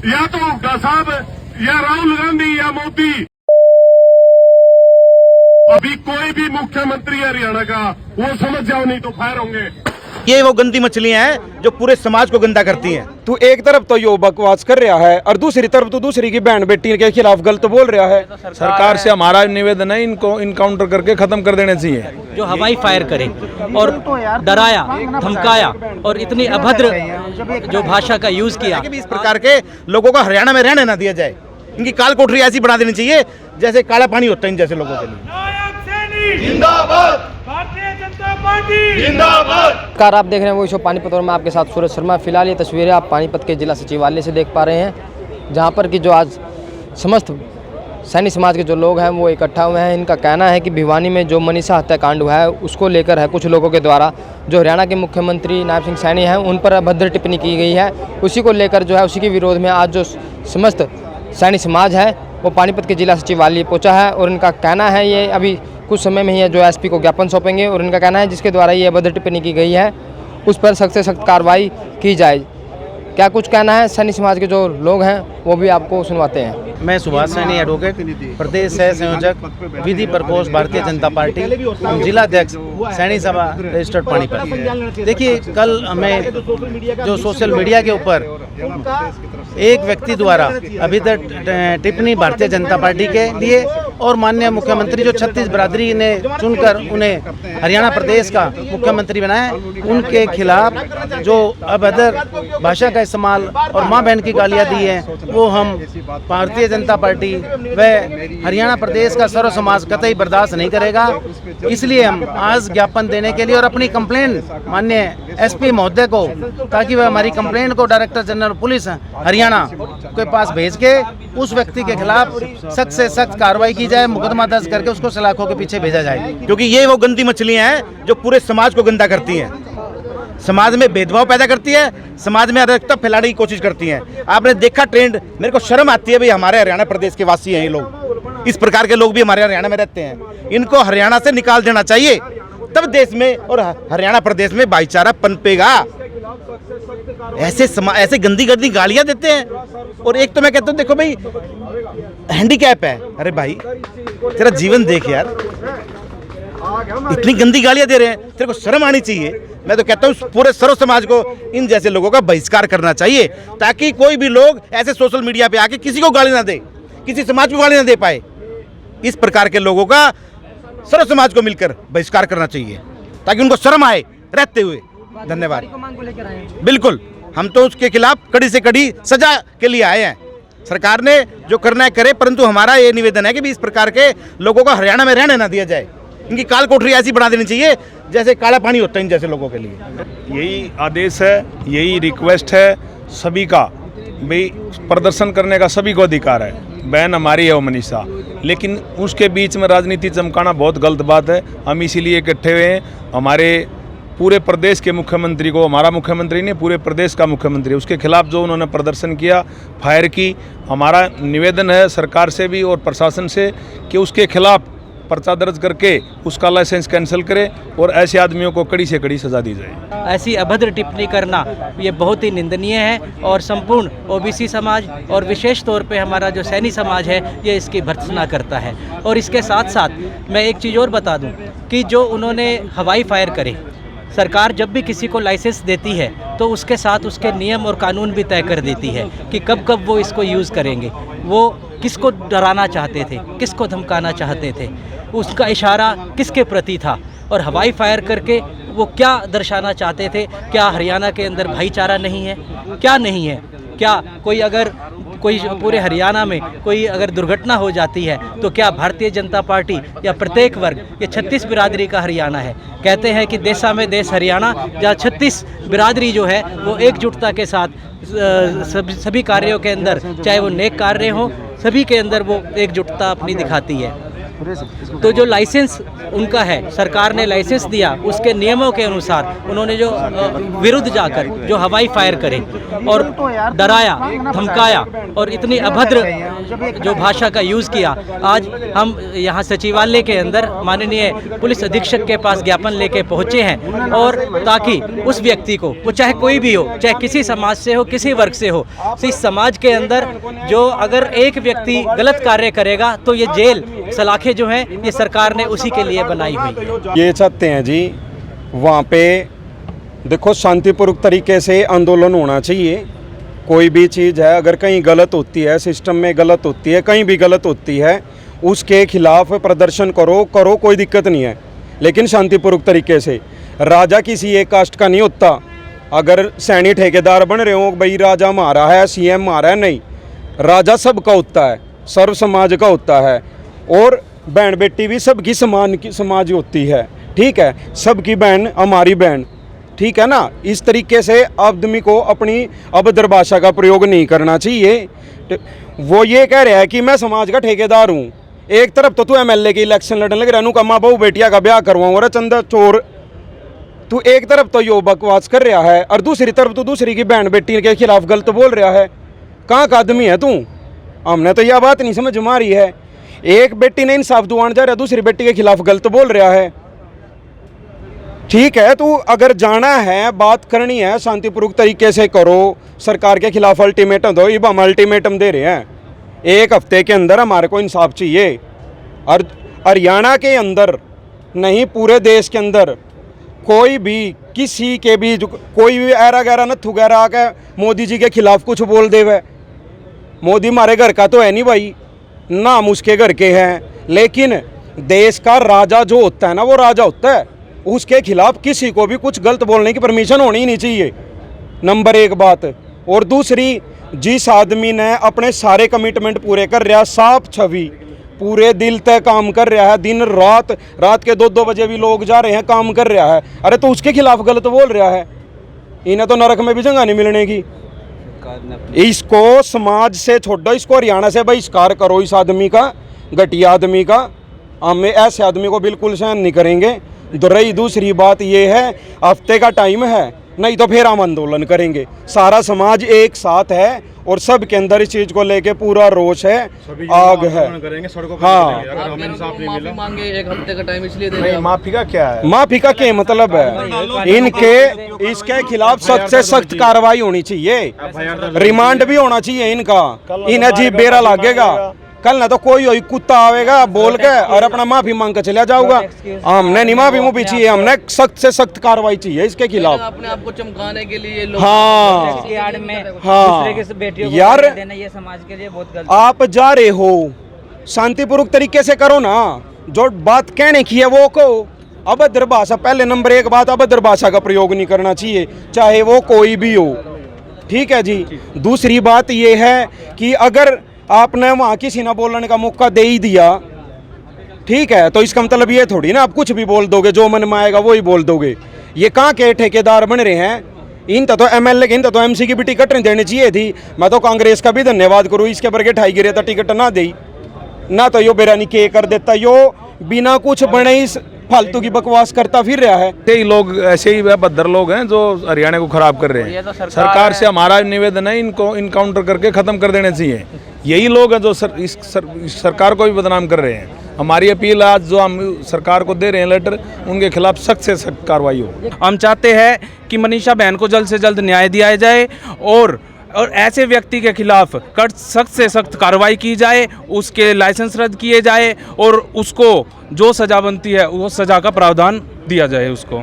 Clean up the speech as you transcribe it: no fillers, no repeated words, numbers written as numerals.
या तो हुड्डा साहब या राहुल गांधी या मोदी। अभी कोई भी मुख्यमंत्री हरियाणा का वो समझ जाओ, नहीं तो फायर होंगे। ये वो गंदी मछलियां हैं जो पूरे समाज को गंदा करती हैं। तू एक तरफ तो यो बकवास कर रहा है और दूसरी तरफ तो दूसरी की बहन बेटी के खिलाफ गलत बोल रहा है। सरकार से हमारा निवेदन है, इनको इनकाउंटर करके खत्म कर देने चाहिए। जो हवाई फायर करे और डराया धमकाया और इतनी अभद्र जो भाषा का यूज किया, इस प्रकार के लोगों को हरियाणा में रहने ना दिया जाए। इनकी काल कोठरी ऐसी बना देनी चाहिए जैसे काला पानी होता है इन जैसे लोगों के लिए। जिंदाबाद भारतीय जनता पार्टी, जिंदाबाद। नमस्कार, आप देख रहे हैं वो शो पानीपत और मैं आपके साथ सूरज शर्मा। फिलहाल ये तस्वीरें आप पानीपत के जिला सचिवालय से देख पा रहे हैं, जहां पर कि जो आज समस्त सैनी समाज के जो लोग हैं वो इकट्ठा हुए हैं। इनका कहना है कि भिवानी में जो मनीषा हत्याकांड हुआ है उसको लेकर है कुछ लोगों के द्वारा जो हरियाणा के मुख्यमंत्री नायब सिंह सैनी हैं उन पर अभद्र टिप्पणी की गई है। उसी को लेकर जो है उसी के विरोध में आज जो समस्त सैनी समाज है वो पानीपत के जिला सचिवालय पहुंचा है और इनका कहना है ये अभी कुछ समय में ही जो एसपी को ज्ञापन सौंपेंगे और इनका कहना है जिसके द्वारा ये अभद्र टिप्पणी की गई है उस पर सख्त से सख्त कार्रवाई की जाए। क्या कुछ कहना है सैनी समाज के जो लोग हैं वो भी आपको सुनवाते हैं। मैं सुभाष सैनी एडवोकेट, प्रदेश सह संयोजक विधि प्रकोष्ठ भारतीय जनता पार्टी, जिला अध्यक्ष सैनी सभा रजिस्टर्ड पानीपत। देखिए, कल हमें जो सोशल मीडिया के ऊपर एक व्यक्ति द्वारा अभी तक टिप्पणी भारतीय जनता पार्टी के लिए और माननीय मुख्यमंत्री जो 36 बिरादरी ने चुनकर उन्हें हरियाणा प्रदेश का मुख्यमंत्री बनाया, उनके खिलाफ जो अभद्र भाषा का इस्तेमाल और माँ बहन की गालियाँ दी हैं वो हम भारतीय जनता पार्टी व हरियाणा प्रदेश का सर्व समाज कतई बर्दाश्त नहीं करेगा। इसलिए हम आज ज्ञापन देने के लिए और अपनी कंप्लेन माननीय एसपी महोदय को, ताकि वह हमारी कंप्लेन को डायरेक्टर जनरल पुलिस हरियाणा के पास भेज के उस व्यक्ति के खिलाफ सख्त से सख्त कार्रवाई की जाए, मुकदमा दर्ज करके उसको सलाखों के पीछे भेजा जाए। क्योंकि ये वो गंदी मछलियां हैं जो पूरे समाज को गंदा करती हैं, समाज में भेदभाव पैदा करती है, समाज में अराजकता फैलाने की कोशिश करती हैं। आपने देखा ट्रेंड, मेरे को शर्म आती है भाई, हमारे हरियाणा प्रदेश के वासी हैं ये लोग, इस प्रकार के लोग भी हमारे हरियाणा में रहते हैं। इनको हरियाणा से निकाल देना चाहिए, तब देश में और हरियाणा प्रदेश में भाईचारा पनपेगा। ऐसे गंदी गंदी गालियां देते हैं। और एक तो मैं कहता हूँ, देखो भाई हैंडीकैप है, अरे भाई तेरा जीवन देख यार, इतनी गंदी गालियां दे रहे हैं, तेरे को शर्म आनी चाहिए। मैं तो कहता हूँ पूरे सर्व समाज को इन जैसे लोगों का बहिष्कार करना चाहिए, ताकि कोई भी लोग ऐसे सोशल मीडिया पे आके किसी को गाली ना दे, किसी समाज को गाली ना दे पाए। इस प्रकार के लोगों का सर्व समाज को मिलकर बहिष्कार करना चाहिए, ताकि उनको शर्म आए रहते हुए। धन्यवाद। बिल्कुल, हम तो उसके खिलाफ कड़ी से कड़ी सजा के लिए आए हैं। सरकार ने जो करना है करे, परंतु हमारा ये निवेदन है कि भी इस प्रकार के लोगों को हरियाणा में रहने ना दिया जाए। इनकी काल कोठरी ऐसी बना देनी चाहिए जैसे काला पानी होता है इन जैसे लोगों के लिए। यही आदेश है, यही रिक्वेस्ट है सभी का, भाई प्रदर्शन करने का सभी को अधिकार है। बहन हमारी है वो मनीषा, लेकिन उसके बीच में राजनीति चमकाना बहुत गलत बात है। हम इसीलिए इकट्ठे हुए हैं। हमारे पूरे प्रदेश के मुख्यमंत्री को, हमारा मुख्यमंत्री ने पूरे प्रदेश का मुख्यमंत्री, उसके खिलाफ जो उन्होंने प्रदर्शन किया, फायर की, हमारा निवेदन है सरकार से भी और प्रशासन से कि उसके खिलाफ पर्चा दर्ज करके उसका लाइसेंस कैंसिल करे और ऐसे आदमियों को कड़ी से कड़ी सजा दी जाए। ऐसी अभद्र टिप्पणी करना ये बहुत ही निंदनीय है और संपूर्ण ओबीसी समाज और विशेष तौर पे हमारा जो सैनी समाज है ये इसकी भर्त्सना करता है। और इसके साथ साथ मैं एक चीज़ और बता दूं कि जो उन्होंने हवाई फायर करे, सरकार जब भी किसी को लाइसेंस देती है तो उसके साथ उसके नियम और कानून भी तय कर देती है कि कब कब वो इसको यूज़ करेंगे, वो किसको डराना चाहते थे, किसको धमकाना चाहते थे, उसका इशारा किसके प्रति था और हवाई फायर करके वो क्या दर्शाना चाहते थे। क्या हरियाणा के अंदर भाईचारा नहीं है? क्या नहीं है? क्या कोई पूरे हरियाणा में कोई अगर दुर्घटना हो जाती है तो क्या भारतीय जनता पार्टी या प्रत्येक वर्ग, ये 36 बिरादरी का हरियाणा है। कहते हैं कि देशा में देश हरियाणा, जहाँ 36 बिरादरी जो है वो एकजुटता के साथ सभी कार्यों के अंदर, चाहे वो नेक कार्य हो, सभी के अंदर वो एकजुटता अपनी दिखाती है। तो जो लाइसेंस उनका है, सरकार ने लाइसेंस दिया, उसके नियमों के अनुसार उन्होंने जो विरुद्ध जाकर जो हवाई फायर करे और डराया, धमकाया और इतनी अभद्र जो भाषा का यूज़ किया। आज हम यहाँ सचिवालय के अंदर माननीय पुलिस अधीक्षक के पास ज्ञापन लेके पहुँचे हैं, और ताकि उस व्यक्ति को, वो चाहे कोई भी हो, चाहे किसी समाज से हो, किसी वर्ग से हो, इस समाज के अंदर जो अगर एक व्यक्ति गलत कार्य करेगा तो ये जेल सलाखें जो हैं ये सरकार ने उसी के लिए बनाई हुई है। ये चाहते हैं जी, वहाँ पे देखो शांतिपूर्वक तरीके से आंदोलन होना चाहिए। कोई भी चीज़ है अगर कहीं गलत होती है, सिस्टम में गलत होती है, कहीं भी गलत होती है, उसके खिलाफ प्रदर्शन करो, कोई दिक्कत नहीं है, लेकिन शांतिपूर्वक तरीके से। राजा किसी एक कास्ट का नहीं होता। अगर सैनी ठेकेदार बन रहे हो भाई राजा हमारा है, सीएम हमारा है, नहीं, राजा सबका होता है, सर्व समाज का होता है। और बहन बेटी भी सबकी समान की समाज होती है, ठीक है, सबकी बहन हमारी बहन, ठीक है ना। इस तरीके से आदमी को अपनी अभद्र भाषा का प्रयोग नहीं करना चाहिए। वो ये कह रहा है कि मैं समाज का ठेकेदार हूँ, एक तरफ तो तू एमएलए की इलेक्शन लड़ने लग रहा है, कमा बहू बेटिया का ब्याह करवाऊँ और चंदा चोर, तू एक तरफ तो यो बकवास कर रहा है और दूसरी तरफ तो दूसरी की बहन बेटी के खिलाफ गलत बोल रहा है। कहाँ का आदमी है तू? हमने तो यह बात नहीं समझ में आ रही है। एक बेटी ने इंसाफ दुआन जा रहा, दूसरी बेटी के खिलाफ गलत बोल रहा है। ठीक है, तू अगर जाना है, बात करनी है, शांतिपूर्वक तरीके से करो। सरकार के खिलाफ अल्टीमेटम दो, ये हम अल्टीमेटम दे रहे हैं, 1 हफ्ते के अंदर हमारे को इंसाफ चाहिए। और हरियाणा के अंदर नहीं, पूरे देश के अंदर कोई भी किसी के भी कोई भी ऐरा गैरा नथु गैरा आके मोदी जी के खिलाफ कुछ बोल देवे। मोदी हमारे घर का तो है नहीं भाई, नाम उसके घर के हैं, लेकिन देश का राजा जो होता है ना, वो राजा होता है, उसके खिलाफ किसी को भी कुछ गलत बोलने की परमिशन होनी ही नहीं चाहिए, नंबर 1 बात। और दूसरी, जिस आदमी ने अपने सारे कमिटमेंट पूरे कर रहा, साफ छवि, पूरे दिल तक काम कर रहा है, दिन रात, रात के 2-2 बजे भी लोग जा रहे हैं, काम कर रहा है, अरे तो उसके खिलाफ गलत बोल रहा है। इन्हें तो नरक में भी जगह नहीं मिलने की। इसको समाज से छोड़ो, इसको हरियाणा से बहिष्कार करो, इस आदमी का, घटिया आदमी का। हमें ऐसे आदमी को बिल्कुल सहन नहीं करेंगे। रही दूसरी बात ये है, हफ्ते का टाइम है, नहीं तो फिर हम आंदोलन करेंगे। सारा समाज एक साथ है और सब के अंदर इस चीज को लेके पूरा रोष है, आग है। हाँ, अगर हमें इंसाफ नहीं मिला, मांगे 1 हफ्ते का टाइम इसलिए दे नहीं, माफी का क्या है? माफी का क्या मतलब है? इनके इसके खिलाफ सख्त से सख्त कार्रवाई होनी चाहिए, रिमांड भी होना चाहिए इनका। इन्हें जी बेरा लागेगा, कल ना तो कोई कुत्ता आवेगा बोल के और अपना माफी मांग कर चला जाऊंगा। हमने नहीं माफी मुँह चाहिए, हमने सख्त से सख्त कार्रवाई चाहिए इसके खिलाफ। अपने आप को चमकाने के लिए लोग हाँ हाँ यार, ये समाज के लिए बहुत गलत। आप जा रहे हो, शांतिपूर्वक तरीके से करो ना, जो बात कहने की है वो कहो। अभद्र भाषा, पहले नंबर 1 बात, अभद्र भाषा का प्रयोग नहीं करना चाहिए, चाहे वो कोई भी हो, ठीक है जी। दूसरी बात ये है कि अगर आपने वहाँ किसी ना बोलने का मौका दे ही दिया, ठीक है, तो इसका मतलब ये थोड़ी ना आप कुछ भी बोल दोगे, जो मन में आएगा वो ही बोल दोगे। ये कहाँ के ठेकेदार बन रहे हैं? इन तो एमएलए इन तो एमसी की भी टिकट नहीं देनी चाहिए थी। मैं तो कांग्रेस का भी धन्यवाद करूँ, इसके बरगे ठाई गिरे था टिकट ना दे, ना तो यो बेरानी के कर देता, यो बिना कुछ बने इस फालतू की बकवास करता फिर रहा है। ऐसे ही लोग, ऐसे ही भद्र लोग हैं जो हरियाणा को खराब कर रहे हैं। सरकार से हमारा निवेदन है, इनको इनकाउंटर करके खत्म कर देने चाहिए। यही लोग हैं जो इस सरकार को भी बदनाम कर रहे हैं। हमारी अपील आज जो हम सरकार को दे रहे हैं लेटर, उनके खिलाफ सख्त से सख्त कार्रवाई हो। हम चाहते हैं कि मनीषा बहन को जल्द से जल्द न्याय दिया जाए और ऐसे व्यक्ति के खिलाफ सख्त से सख्त कार्रवाई की जाए, उसके लाइसेंस रद्द किए जाए और उसको जो सज़ा बनती है वो सज़ा का प्रावधान दिया जाए उसको।